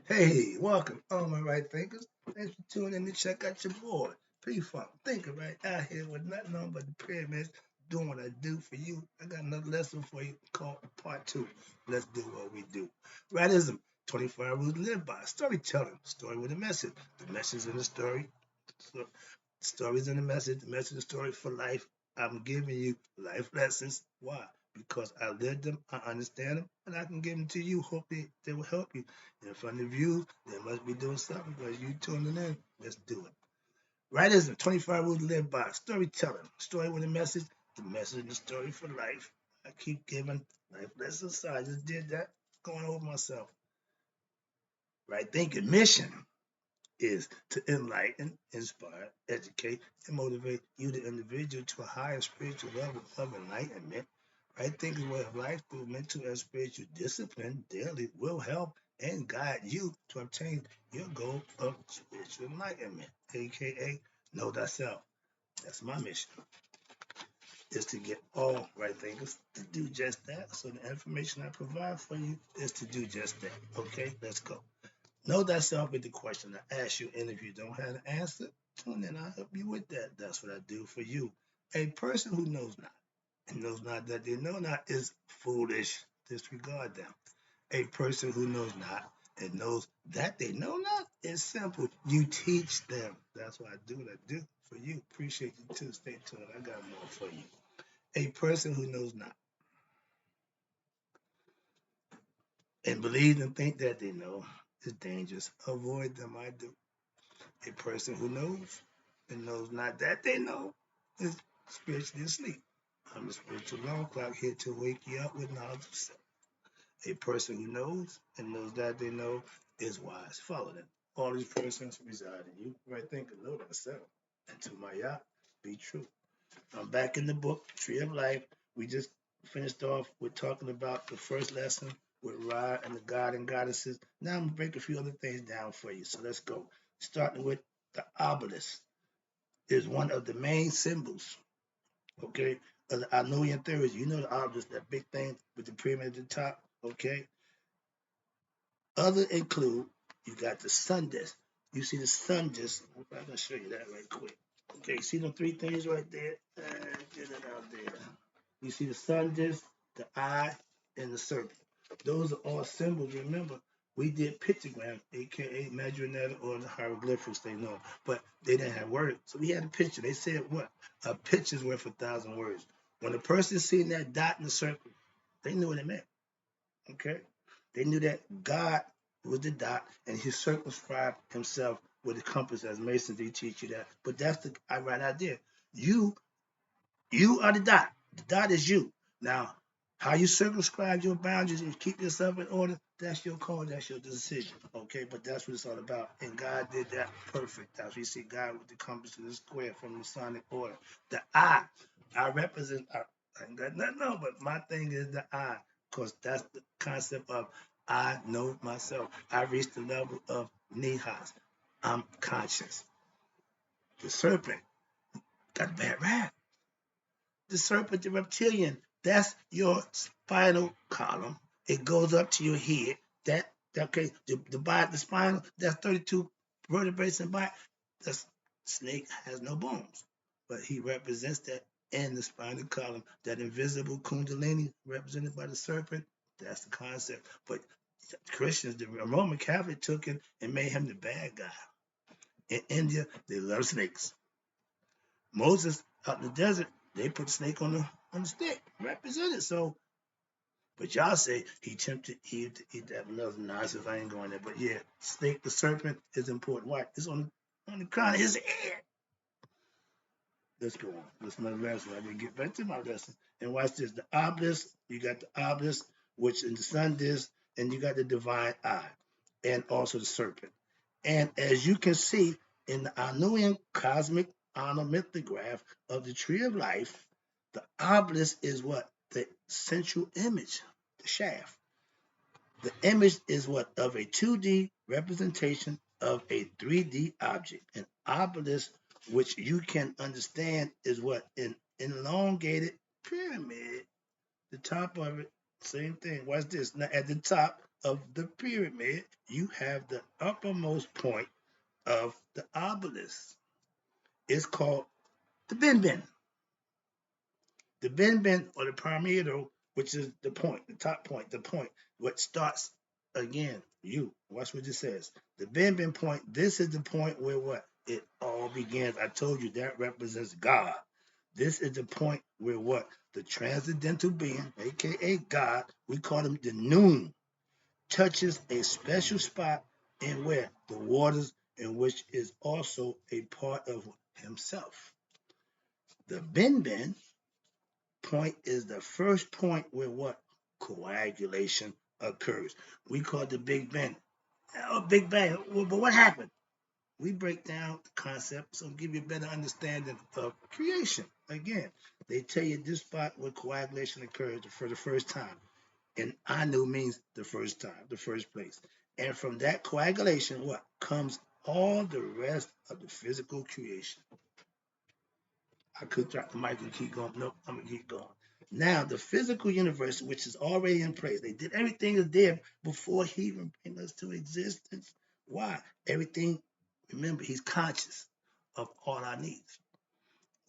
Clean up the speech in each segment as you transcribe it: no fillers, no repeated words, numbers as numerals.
Hey, welcome, all my right thinkers. Thanks for tuning in to check out your boy, P-Funk Thinker, right out here with nothing on but the pyramids, doing what I do for you. I got another lesson for you called Part 2. Let's do what we do. Rightism, 25 rules to live by. Storytelling, story with a message. The message in the story, so, stories in the message, the story for life. I'm giving you life lessons. Why? Because I lived them, I understand them, and I can give them to you. Hopefully, they will help you. And if I'm the views, they must be doing something because you tuning in. Let's do it. Writism, 25 rules to live by. Storytelling, story with a message, the message and the story for life. I keep giving life lessons. So I just did that, going over myself. Right thinking, mission is to enlighten, inspire, educate, and motivate you, the individual, to a higher spiritual level of enlightenment. Right thinking way of life through mental and spiritual discipline daily will help and guide you to obtain your goal of spiritual enlightenment, aka know thyself. That's my mission, is to get all right thinkers to do just that. So the information I provide for you is to do just that. Okay, let's go. Know thyself is the question I ask you, and if you don't have the answer, tune in. I'll help you with that. That's what I do for you. A person who knows not and knows not that they know not is foolish. Disregard them. A person who knows not and knows that they know not is simple. You teach them. That's why I do what I do for you. Appreciate you too. Stay tuned. I got more for you. A person who knows not and believes and think that they know is dangerous. Avoid them. I do. A person who knows and knows not that they know is spiritually asleep. I'm a spiritual alarm clock here to wake you up with knowledge of self. A person who knows and knows that they know is wise. Follow them. All these persons reside in you. Right thinking, know thyself. And to my yacht, be true. I'm back in the book, Tree of Life. We just finished off with talking about the first lesson with Ra and the God and goddesses. Now I'm gonna break a few other things down for you. So let's go. Starting with the obelisk is one of the main symbols, okay, of the Anunian Theurgy. You know the obelisk, that big thing with the pyramid at the top, okay? Other include, you got the sun disk. You see the sun disk. I'm going to show you that right quick. Okay, see the three things right there? Get it out there. You see the sun disk, the eye, and the serpent. Those are all symbols. Remember, we did pictogram, aka Madronetta or the hieroglyphics they know, but they didn't have words. So we had a picture. They said what? A picture's worth 1,000 words. When a person seen that dot in the circle, they knew what it meant. Okay? They knew that God was the dot and he circumscribed himself with a compass. As Masons, they teach you that. But that's the right idea. You you are the dot. The dot is you. Now, how you circumscribe your boundaries and keep yourself in order, that's your call, that's your decision. Okay, but that's what it's all about. And God did that perfect. That's what you see God with the compass and the square from the Masonic order. The I represent, I ain't got nothing on, but my thing is the I, because that's the concept of I know myself. I reached the level of Nihas. I'm conscious. The serpent got a bad rap. The serpent, the reptilian, that's your spinal column. It goes up to your head. That okay, the spinal, that's 32 vertebrae in body. The snake has no bones, but he represents that in the spinal column. That invisible kundalini represented by the serpent. That's the concept. But Christians, the Roman Catholic took it and made him the bad guy. In India, they love snakes. Moses out in the desert, they put the snake on the stick, represented. So, but y'all say he tempted Eve to eat that another nonsense. I ain't going there. But yeah, snake, the serpent is important. Why? It's on the crown of his head. Let's go on. That's my lesson. I didn't get back to my lesson. And watch this. The obelisk, you got the obelisk, which in the sun disk, and you got the divine eye, and also the serpent. And as you can see in the Anunian cosmic onomythograph of the tree of life, the obelisk is what? The central image, the shaft. The image is what? Of a 2D representation of a 3D object. An obelisk, which you can understand, is what? An elongated pyramid. The top of it, same thing. Watch this. Now, at the top of the pyramid, you have the uppermost point of the obelisk. It's called the bin. The bin or the pyramidal, which is the point, the top point, the point, what starts again, watch what it says. The bin point, this is the point where what? It all begins. I told you that represents God. This is the point where what? The transcendental being, aka God, we call him the noon, touches a special spot in where? The waters in which is also a part of himself. The bin point is the first point where what? Coagulation occurs. We call it the Big Bang. Oh, Big Bang. Well, but what happened? We break down the concept so give you a better understanding of creation. Again, they tell you this spot where coagulation occurs for the first time. And Anu means the first time, the first place. And from that coagulation, what comes all the rest of the physical creation. I could drop the mic and keep going. Nope, I'm gonna keep going. Now, the physical universe, which is already in place, they did everything is there before he even bring us to existence. Why? Everything, remember, he's conscious of all our needs.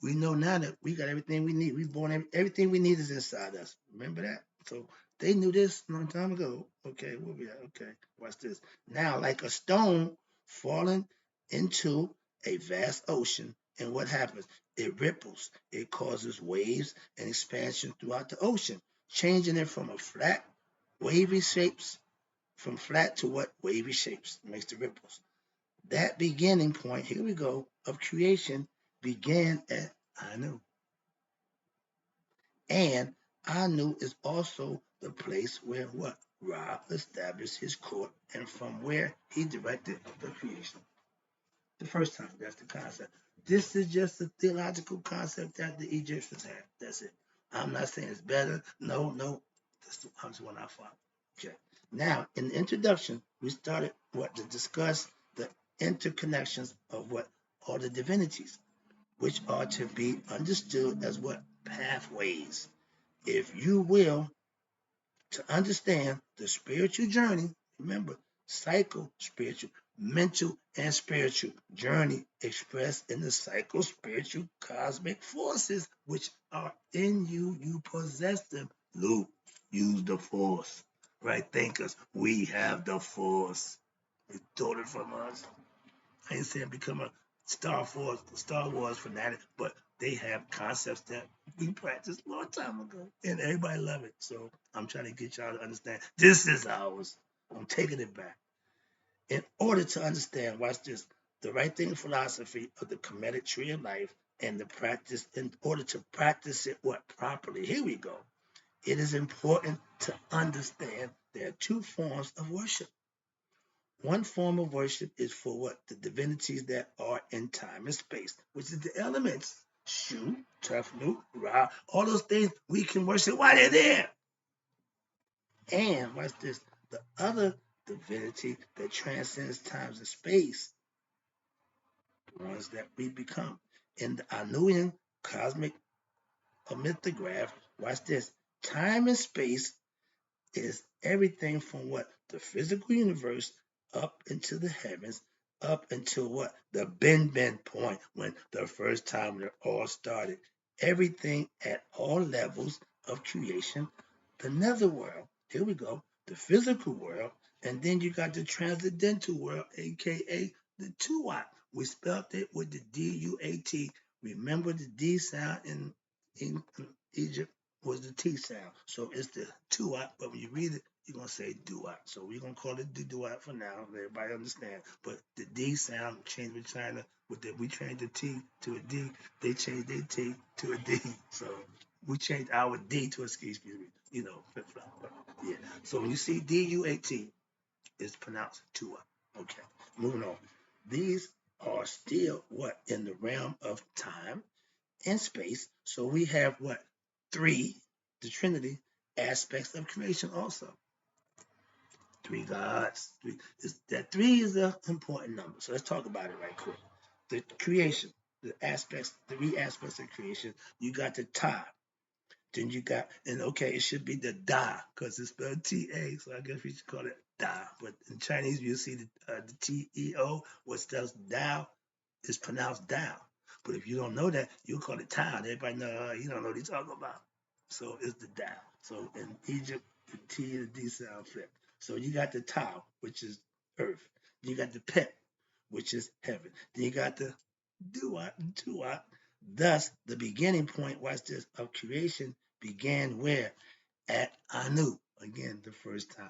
We know now that we got everything we need. We born everything we need is inside us. Remember that? So they knew this a long time ago. Okay, where we at? Okay, watch this. Now, like a stone falling into a vast ocean, and what happens? It ripples. It causes waves and expansion throughout the ocean, changing it from a flat, wavy shapes, from flat to what? Wavy shapes. It makes the ripples. That beginning point, here we go, of creation began at Anu. And Anu is also the place where what? Ra established his court and from where he directed the creation. The first time, that's the concept. This is just a theological concept that the Egyptians had. That's it. I'm not saying it's better. No. That's the one I found. Okay. Now, in the introduction, we started to discuss the interconnections of what? All the divinities, which are to be understood as what? Pathways, if you will, to understand the spiritual journey. Remember, psycho spiritual, mental, and spiritual journey expressed in the psycho spiritual cosmic forces which are in you. You possess them. Luke, use the force. Right, thinkers, we have the force. It's stolen from us. I ain't saying become a Star Wars fanatic, but they have concepts that we practiced a long time ago, and everybody love it. So I'm trying to get y'all to understand this is ours. I'm taking it back. In order to understand, watch this, the right thing philosophy of the Kemetic tree of life and the practice, in order to practice it what properly. Here we go. It is important to understand there are two forms of worship. One form of worship is for what? The divinities that are in time and space, which is the elements. Shu, Tefnu, Ra, all those things we can worship while they're there. And watch this, the other divinity that transcends times and space, the ones that we become. In the Anunian cosmic mythograph, watch this, time and space is everything from what? The physical universe up into the heavens, up until what? The Ben point when the first time it all started. Everything at all levels of creation, the netherworld. Here we go. The physical world, and then you got the transcendental world, aka the Tuat. We spelled it with the D-U-A-T. Remember the D sound in Egypt was the T sound. So it's the Tuat, but when you read it, you're going to say Duat. So we're going to call it the Duat for now. Everybody understand. But the D sound changed with China. We changed the T to a D. They changed their T to a D. So we changed our D to a excuse me, flip flop. Yeah. So when you see D-U-A-T, it's pronounced Tua. Okay. Moving on. These are still what? In the realm of time and space. So we have what? Three, the Trinity, aspects of creation also. Three gods. That three is an important number. So let's talk about it right quick. The creation, three aspects of creation. You got the Ta. Then you got, and okay, it should be the Da, because it's spelled T-A, so I guess we should call it Da. But in Chinese, you see the T-E-O, what spells Tao, is pronounced Tao. But if you don't know that, you'll call it Tao. Everybody know, you don't know what he's talking about. So it's the Tao. So in Egypt, the T and the D sound flip. So you got the Tao, which is earth. You got the Pet, which is heaven. Then you got the Duat and Tuat. Thus, the beginning point, watch this, of creation began where? At Anu. Again, the first time.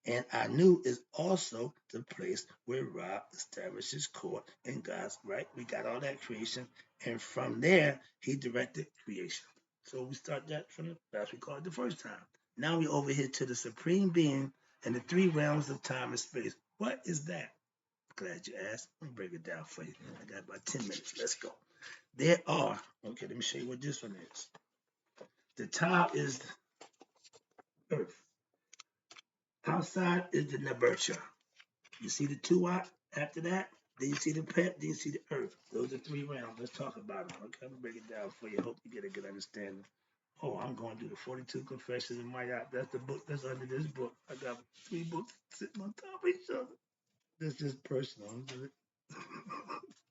And Anu is also the place where Ra established his court and God's right. We got all that creation. And from there, he directed creation. So we start that from that's we call it the first time. Now we over here to the supreme being and the three realms of time and space. What is that? Glad you asked. Let me break it down for you. I got about 10 minutes. Let's go. There are, okay, let me show you what this one is. The top is Earth. Outside is the Nabercha. You see the Tuat after that? Then you see the Pet, then you see the Earth. Those are three realms. Let's talk about them. Okay, I'm gonna break it down for you. Hope you get a good understanding. Oh, I'm going to do the 42 Confessions in Mayat. That's the book that's under this book. I got three books sitting on top of each other. This is personal.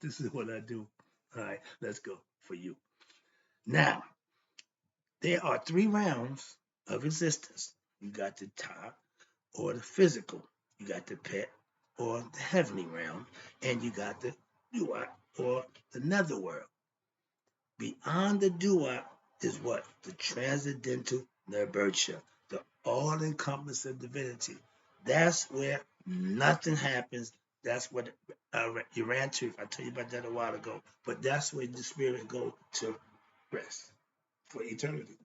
This is what I do. All right, let's go for you. Now, there are three realms of existence. You got the top or the physical. You got the pet or the heavenly realm. And you got the duat or the netherworld. Beyond the duat is what? The transcendental nirbertia, the all-encompassing divinity. That's where nothing happens. That's what you ran to. I told you about that a while ago. But that's where the spirit go to rest for eternity.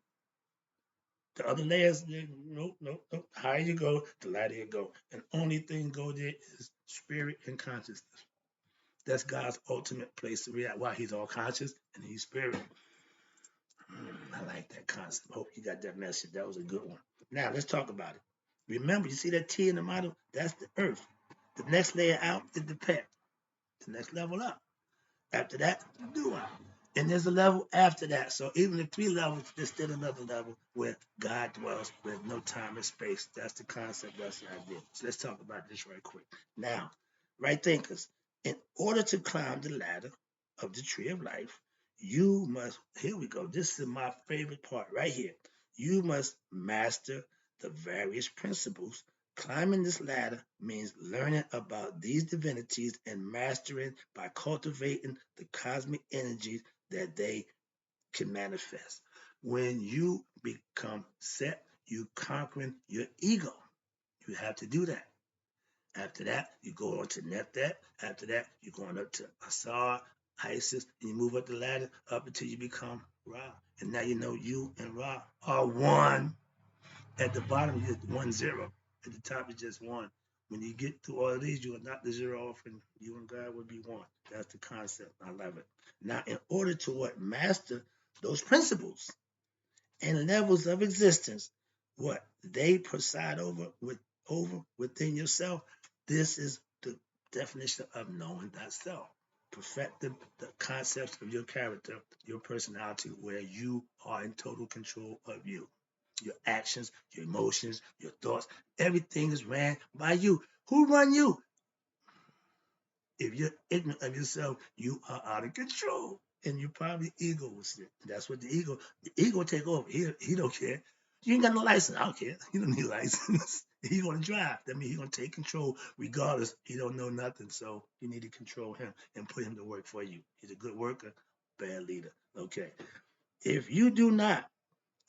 The other layers, nope, nope, nope. The higher you go, the lighter you go. And only thing go there is spirit and consciousness. That's God's ultimate place to react. Why? He's all conscious and he's spirit. I like that concept. Hope you got that message. That was a good one. Now let's talk about it. Remember, you see that T in the model? That's the earth. The next layer out is the pet. The next level up. After that, do I? And there's a level after that. So even the three levels, there's still another level where God dwells with no time and space. That's the concept. That's the idea. So let's talk about this right quick. Now, right thinkers, in order to climb the ladder of the tree of life, you must, here we go. This is my favorite part right here. You must master the various principles. Climbing this ladder means learning about these divinities and mastering by cultivating the cosmic energies that they can manifest. When you become set, you conquering your ego. You have to do that. After that, you go on to Neptat. After that, you're going up to Asar, Isis, and you move up the ladder up until you become Ra. And now you know you and Ra are one. At the bottom, you get 1-0. At the top, it's just one. When you get through all of these, you will knock the zero off, and you and God will be one. That's the concept. I love it. Now, in order to what? Master those principles and levels of existence, what? They preside over within yourself. This is the definition of knowing thyself. Perfect the concepts of your character, your personality, where you are in total control of you. Your actions, your emotions, your thoughts, everything is ran by you. Who run you? If you're ignorant of yourself, you are out of control. And you're probably egoistic. That's what the ego take over. He don't care. You ain't got no license. I don't care. You don't need a license. He gonna drive. That means he gonna take control regardless. He don't know nothing. So you need to control him and put him to work for you. He's a good worker, bad leader. Okay. If you do not,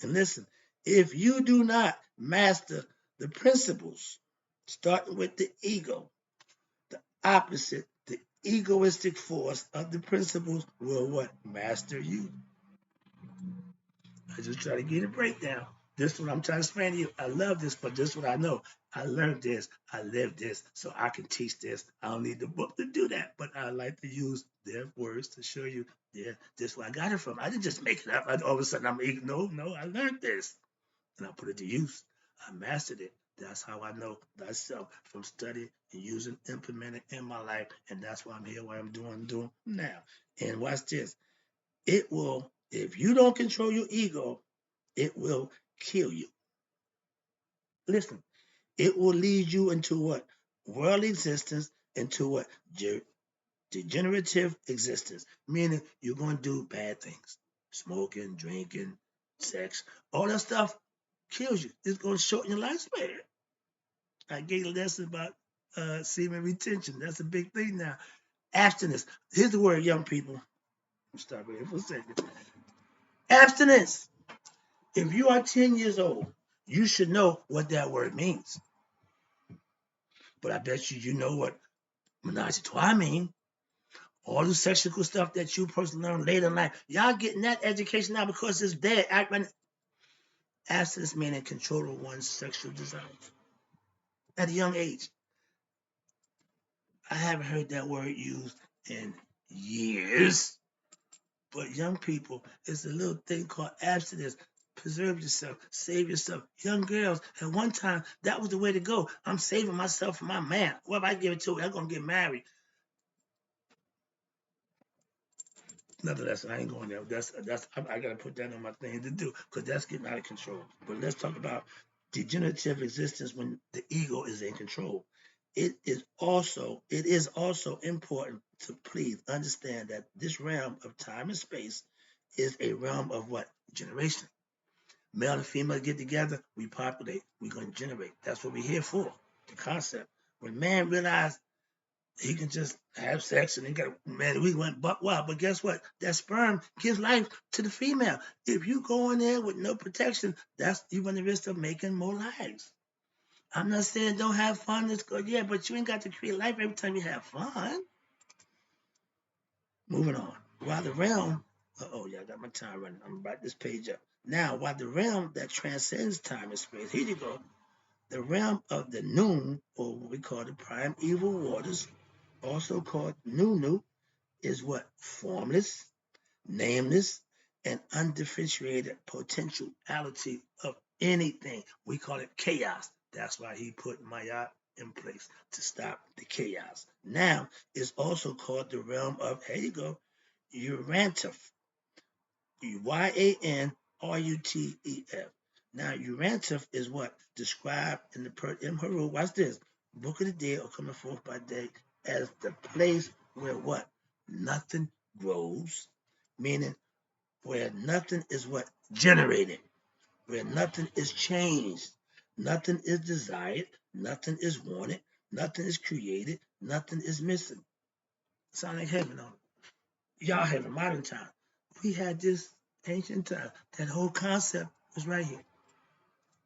and listen, if you do not master the principles, starting with the ego, the opposite, the egoistic force of the principles will what? Master you. I just try to get a breakdown. This is what I'm trying to explain to you. I love this, but this is what I know. I learned this. I lived this, so I can teach this. I don't need the book to do that, but I like to use their words to show you, yeah, this is where I got it from. I didn't just make it up. All of a sudden, no, I learned this, and I put it to use. I mastered it. That's how I know thyself from study and using, implementing in my life, and that's why I'm here, what I'm doing now. And watch this. It will, if you don't control your ego, it will kill you. Listen, It will lead you into what? Worldly existence, into what? Degenerative existence, meaning you're going to do bad things. Smoking, drinking, sex, all that stuff kills you. It's going to shorten your lifespan. I gave a lesson about semen retention. That's a big thing now. Abstinence. Here's the word, young people. Stop right here for a second. Abstinence. If you are 10 years old, you should know what that word means. But I bet you know what menage a trois means. All the sexual stuff that you personally learn later in life. Y'all getting that education now because it's there. Abstinence meaning control of one's sexual desires at a young age. I haven't heard that word used in years. But young people, it's a little thing called abstinence. Preserve yourself, save yourself. Young girls, at one time, that was the way to go. I'm saving myself for my man. What if I give it to her? I'm gonna get married. Nevertheless, I ain't going there. I gotta put that on my thing to do because that's getting out of control. But let's talk about degenerative existence when the ego is in control. It is also important to please understand that this realm of time and space is a realm of what? Generation. Male and female get together, we populate, we're gonna generate. That's what we're here for. The concept. When man realized he can just have sex and he got man, we went buck wild. But guess what? That sperm gives life to the female. If you go in there with no protection, that's you run the risk of making more lives. I'm not saying don't have fun. It's good, yeah, but you ain't got to create life every time you have fun. Moving on. While the realm, yeah, I got my time running. I'm about this page up. Now, while the realm that transcends time and space, here you go. The realm of the noon, or what we call the primeval waters, also called Nunu, is what? Formless, nameless, and undifferentiated potentiality of anything. We call it chaos. That's why he put Maya in place to stop the chaos. Now, it's also called the realm of, here you go, Urantia. Yanrutef. Now, Urantia is what? Described in the in Heru, watch this, Book of the Dead or coming forth by day, as the place where what? Nothing grows, meaning where nothing is what? Generated, where nothing is changed, nothing is desired, nothing is wanted, nothing is created, nothing is missing. Sound like heaven on it. Y'all have a modern time. We had this ancient time. That whole concept was right here.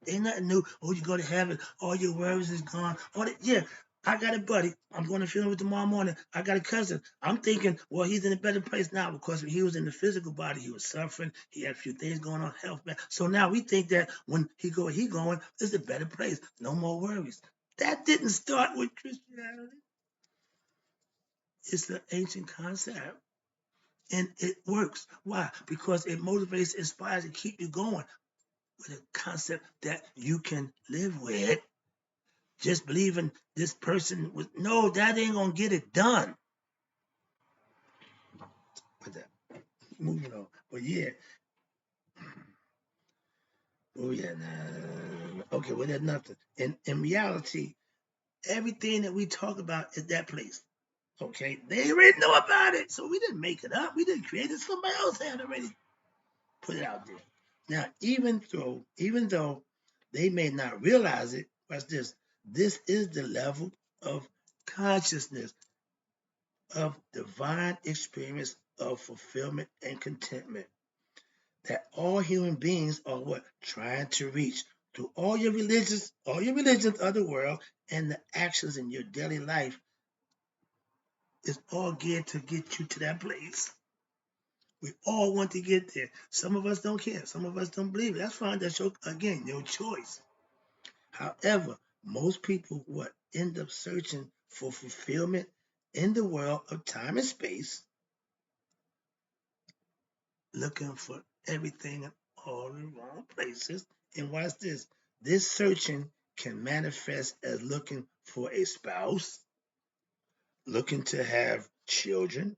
Ain't nothing new. Oh, you go to heaven. All your worries is gone. Yeah, I got a buddy. I'm going to funeral tomorrow morning. I got a cousin. I'm thinking, well, he's in a better place now because he was in the physical body. He was suffering. He had a few things going on, health. So now we think that when he going, it's a better place. No more worries. That didn't start with Christianity. It's an ancient concept. And it works. Why? Because it motivates, inspires, and keep you going with a concept that you can live with. Just believing this person was no, that ain't gonna get it done. But moving on. But yeah. Oh yeah, nah. Okay, well that's nothing. In reality, everything that we talk about is that place. Okay, they already know about it, so we didn't make it up. We didn't create it. Somebody else had already put it out there. Now, even though they may not realize it, watch this. This is the level of consciousness of divine experience of fulfillment and contentment that all human beings are what? Trying to reach through all your religions of the world and the actions in your daily life is all geared to get you to that place. We all want to get there. Some of us don't care. Some of us don't believe it. That's fine. That's your choice. However, most people what end up searching for fulfillment in the world of time and space, looking for everything in all the wrong places. And watch this. This searching can manifest as looking for a spouse, looking to have children,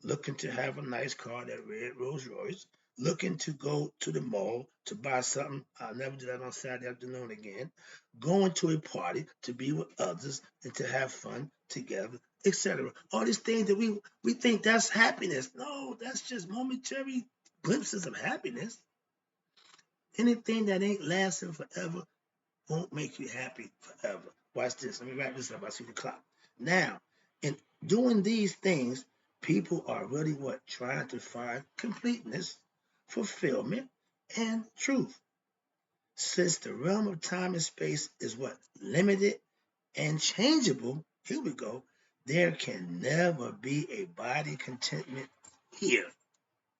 looking to have a nice car, that red Rolls Royce, looking to go to the mall to buy something. I'll never do that on Saturday afternoon again. Going to a party to be with others and to have fun together, etc. All these things that we think that's happiness. No, that's just momentary glimpses of happiness. Anything that ain't lasting forever won't make you happy forever. Watch this. Let me wrap this up. I see the clock. Now, in doing these things, people are really what? Trying to find completeness, fulfillment, and truth. Since the realm of time and space is what? Limited and changeable, here we go. There can never be a body contentment here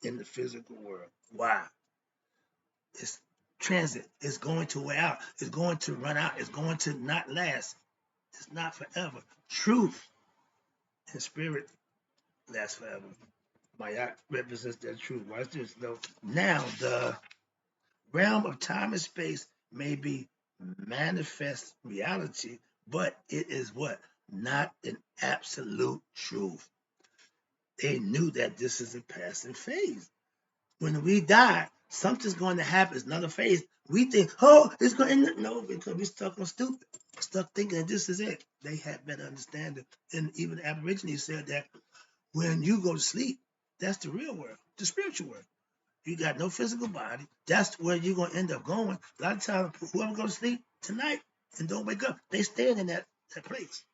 in the physical world. Why? It's transit. It's going to wear out. It's going to run out. It's going to not last. It's not forever. Truth and spirit last forever. Maya represents that truth. Watch this though. Now the realm of time and space may be manifest reality, but it is what? Not an absolute truth. They knew that this is a passing phase. When we die, something's going to happen. It's another phase. We think, oh, it's going to no, because we're stuck on stupid, stuck thinking that this is it. They had better understanding. And even the Aborigines said that when you go to sleep, that's the real world, the spiritual world. You got no physical body. That's where you're going to end up going. A lot of times, whoever goes to sleep tonight and don't wake up, they stand in that place.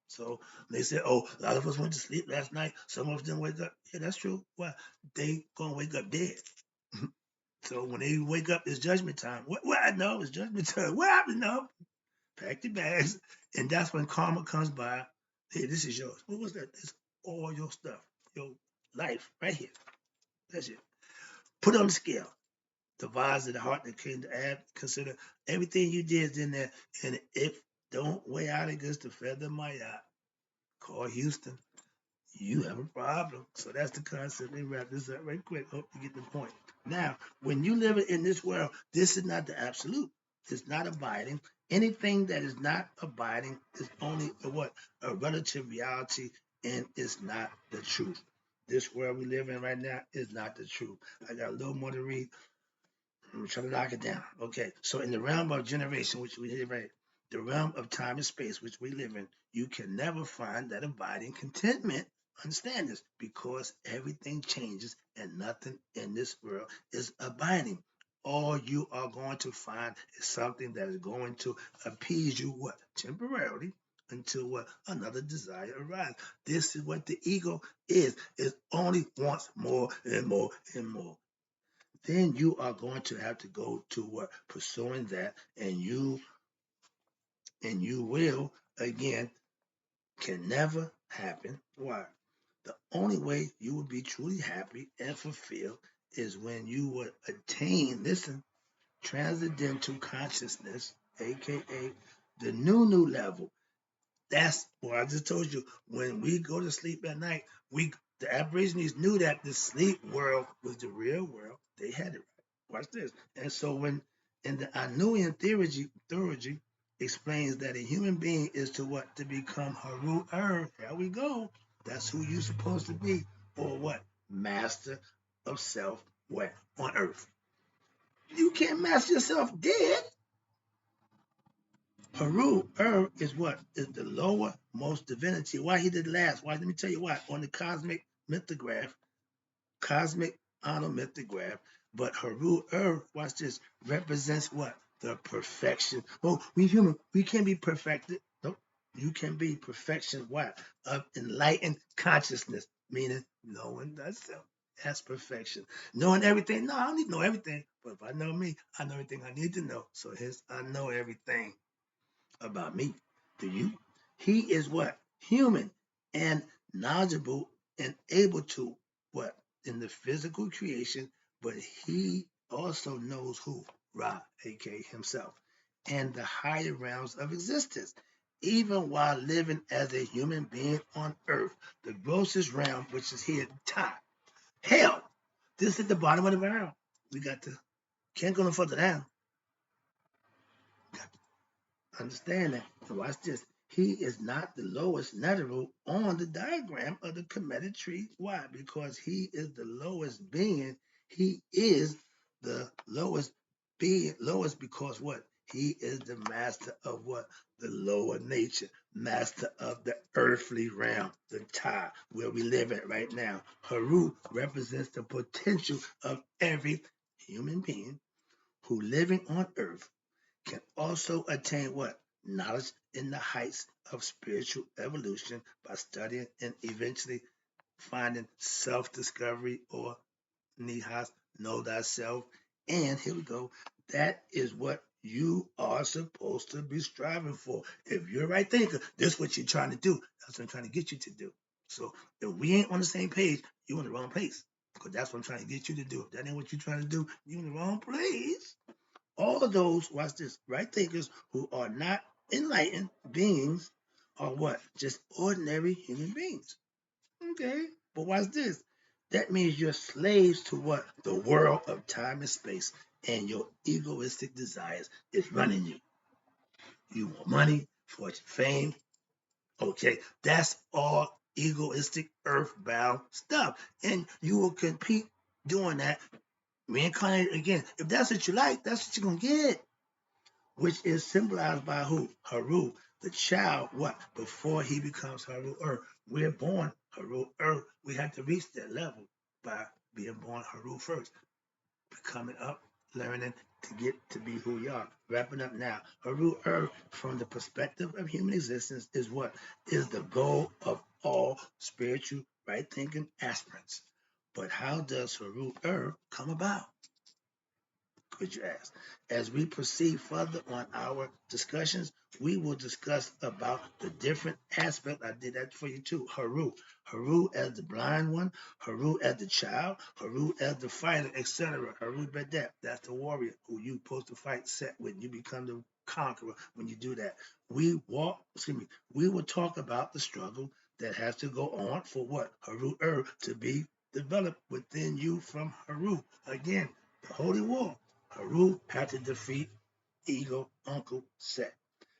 So they said, oh, a lot of us went to sleep last night. Some of us didn't wake up. Yeah, that's true. Why? They going to wake up dead. So when they wake up, it's judgment time. What I know it's judgment time. What happened? No, pack your bags, and that's when karma comes by. Hey, this is yours. What was that? It's all your stuff, your life, right here. That's it. Put it on the scale. The vase of the heart that came to add. Consider everything you did is in there, and if don't weigh out against the feather of my eye, call Houston. You have a problem. So that's the concept. Let me wrap this up right quick. Hope you get the point. Now, when you live in this world, this is not the absolute. It's not abiding. Anything that is not abiding is only a what? A relative reality, and it's not the truth. This world we live in right now is not the truth. I got a little more to read. I'm trying to knock it down. Okay, so in the realm of generation, which we did right, the realm of time and space, which we live in, you can never find that abiding contentment. Understand this, because everything changes and nothing in this world is abiding. All you are going to find is something that is going to appease you, what? Temporarily, until what? Another desire arises. This is what the ego is. It only wants more and more and more. Then you are going to have to go to what? Pursuing that, and you will again can never happen. Why? The only way you will be truly happy and fulfilled is when you would attain, listen, transcendental consciousness, aka the new level. That's what I just told you. When we go to sleep at night, the Aborigines knew that the sleep world was the real world. They had it right. Watch this. And so when in the Anunian Theurgy explains that a human being is to what? To become Haru Here we go. That's who you're supposed to be. Or what? Master of self what? On earth. You can't master yourself dead. Haru is what? Is the lowermost divinity. Why he did last? Why? Let me tell you why. On the cosmic mythograph, but Haru watch this, represents what? The perfection. Oh, we human, we can't be perfected. Nope. You can be perfection what? Of enlightened consciousness, meaning knowing thyself. That's perfection. Knowing everything. No, I don't need to know everything. But if I know me, I know everything I need to know. So hence I know everything about me. Do you? He is what? Human and knowledgeable and able to what? In the physical creation, but he also knows who? Ra, aka himself, and the higher realms of existence. Even while living as a human being on earth, the grossest realm, which is here at the top, hell. This is at the bottom of the barrel. We got to can't go no further down. Understand that. And watch this. He is not the lowest level on the diagram of the Kemetic tree. Why? Because he is the lowest being He is the lowest being, lowest because what? He is the master of what? The lower nature, master of the earthly realm, the Ta, where we live at right now. Haru represents the potential of every human being who living on earth can also attain what? Knowledge in the heights of spiritual evolution by studying and eventually finding self-discovery or nihas, know thyself. And here we go. That is what you are supposed to be striving for. If you're a right thinker, this is what you're trying to do. That's what I'm trying to get you to do. So if we ain't on the same page, you're in the wrong place. Because that's what I'm trying to get you to do. If that ain't what you're trying to do, you're in the wrong place. All of those, watch this, right thinkers who are not enlightened beings are what? Just ordinary human beings. Okay, but watch this. That means you're slaves to what? The world of time and space, and your egoistic desires is running you. You want money, fortune, fame. Okay, that's all egoistic, earthbound stuff, and you will compete doing that. Reincarnate again. If that's what you like, that's what you're gonna get. Which is symbolized by who? Haru, the child. What? Before he becomes Haru Earth. We're born Haru Earth. We have to reach that level by being born Haru first, becoming up, learning to get to be who we are. Wrapping up now. Haru Earth, from the perspective of human existence, is what? Is the goal of all spiritual right thinking aspirants. But how does Haru Earth come about? Could you ask? As we proceed further on our discussions, we will discuss about the different aspects. I did that for you too. Haru. Haru as the blind one, Haru as the child, Haru as the fighter, etc. Haru Bedet, that's the warrior who you supposed to fight set with. You become the conqueror when you do that. We will talk about the struggle that has to go on for what? Haru to be developed within you from Haru. Again, the holy war. Haru had to defeat ego Uncle Set.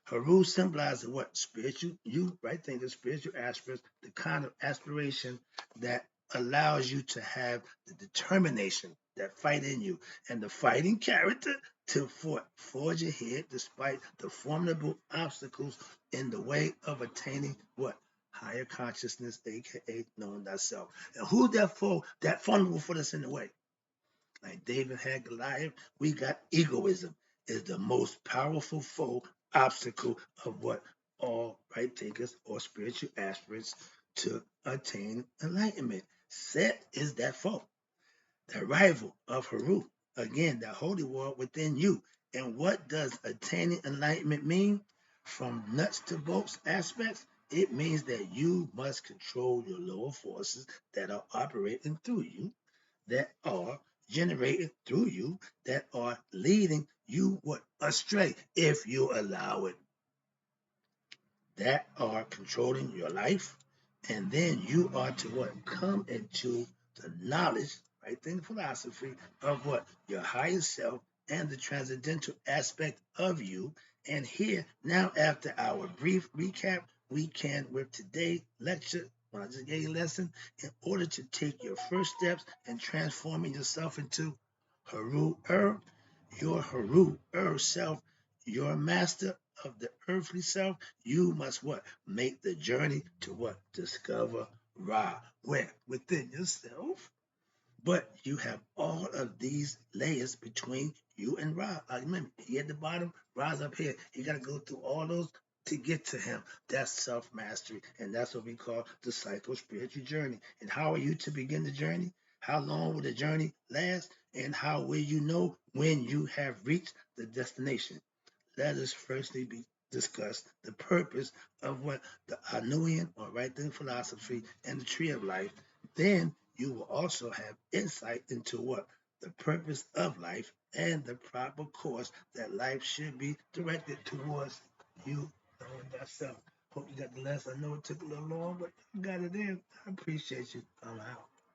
Haru symbolizes what? Spiritual, you right thinking, spiritual aspirants, the kind of aspiration that allows you to have the determination, that fight in you, and the fighting character to forge ahead despite the formidable obstacles in the way of attaining what? Higher consciousness, aka knowing thyself. And who's that for? That formidable for us in the way? Like David had Goliath, we got egoism is the most powerful foe obstacle of what all right thinkers or spiritual aspirants to attain enlightenment. Set is that foe, the rival of Haru. Again, the holy war within you. And what does attaining enlightenment mean? From nuts to bolts aspects, it means that you must control your lower forces that are operating through you, that are generated through you, that are leading you what? Astray, if you allow it, that are controlling your life. And then you are to what? Come into the knowledge, right? Think philosophy of what? Your higher self and the transcendental aspect of you. And here, now after our brief recap, we can, with today's lecture, when I just gave you a lesson, in order to take your first steps in transforming yourself into Haru your Haru self, your master of the earthly self, you must what? Make the journey to what? Discover Ra. Where? Within yourself. But you have all of these layers between you and Ra. Remember, he at the bottom, Ra's up here. You got to go through all those to get to him. That's self-mastery. And that's what we call the psycho-spiritual journey. And how are you to begin the journey? How long will the journey last? And how will you know when you have reached the destination? Let us firstly discuss the purpose of what the Anunian or right thinking philosophy and the tree of life. Then you will also have insight into what the purpose of life and the proper course that life should be directed towards you knowing yourself. Hope you got the lesson. I know it took a little long, but you got it in. I appreciate you. I'm out.